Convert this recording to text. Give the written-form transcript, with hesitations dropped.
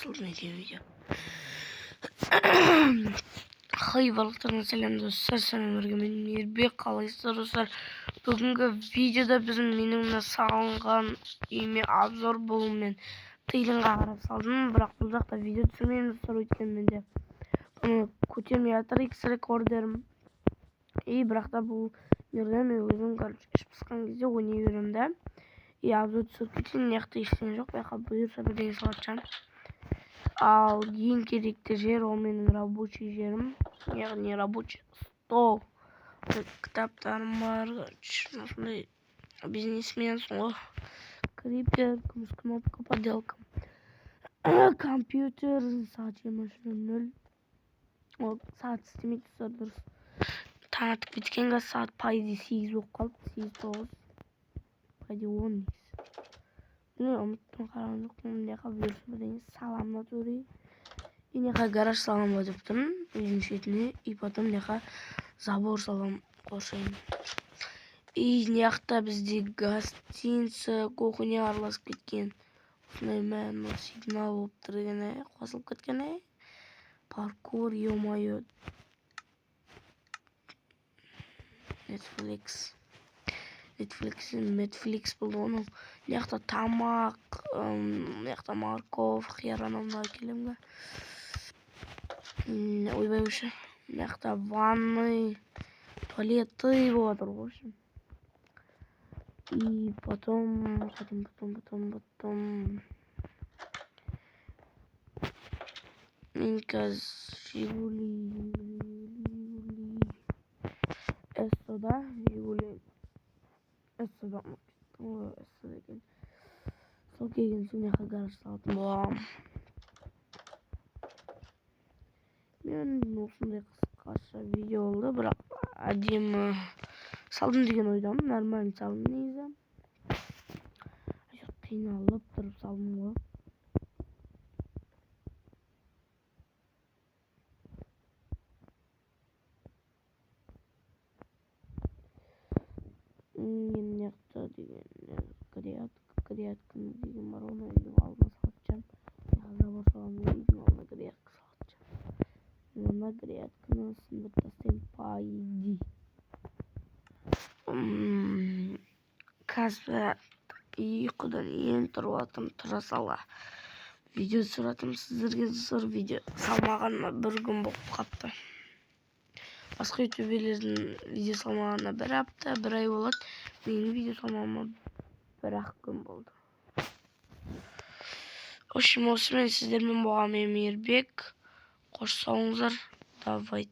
video. Hayvalıklarına selam dostlar. Selamünaleyküm. Ben Mirbek. Kalıyorsunuz dostlar. Bugünkü videoda bizim menimle sağlangan imi abzor bölümden tıyılınga qarap saldım. Biroq bu жақта video түсірмеймін достар, өйткені менде bunu көтермей жатыр X рекордерім. Бірақ та бұл жерде мен өзім іш пысқан кезде ойнай беремін да. Абзор түсіріп кетейін, мыяқта ештеңе жоқ. Бияққа бұйырса бірдеңе салатжан. Ал ең керекті жер ол менің рабочий жерім, яғни рабочий стол. Кітаптарым бар, осындай бизнесменсің ғой. Крипер, күміс кнопка, поделка. Компьютер, сағат 23:00. Ол сағат істемейді достар, дұрыс. Таң атып кеткенге сағат пайызы 8 болып қалды, 8-9. Пайызы 10. Ұмыттым, қараған жоқпын. Мынақа бұйырса бірдеңе саламын натуре. И мынақа гараж салам деп тұрмын үйдің шетіне. И потом мынақа забор салам қоршаймын. И мыяқта бізде гостиница, кухня араласып кеткен. Осындай мән сигнал болып тұрған, қосылып кеткен. Паркур, ё-моё. Netflix болды оның. Мыяқта тамақ, мыяқта морковь, хер анамдар келемге. Ойбай өші. Мыяқта ванны, туалеты болады, в общем. И потом мен қазір Жигули Эссода, Жигули Эссода екен. Сол келген соң мыяққа гараж салатын боламын. Мен осындай қысқаша видео болды, бірақ әдемі салдым деген ойдамын. Нормально салдым негізі. Қиналып тұрып салдым ғой. Мен мыяқта деген грядканы деген бар, оны үйдің алдына салатжан. Забор саламын, үйдің алдына грядка салатжан. Мына грядканы сындырып тастаймын пайди. Қазір ұйқыдан ең тұрып атым, тұра сала видео түсіратым сіздерге. Зор видео салмағаныма бір күн болып қапты. Басқа ютуберлердің видео салмағанына бір апта, бір ай болады. Менің видео салмағаныма бір-ақ күн болды. Осымен сіздермен болған мен Мейірбек. Қош сауыңыздар. Давайте.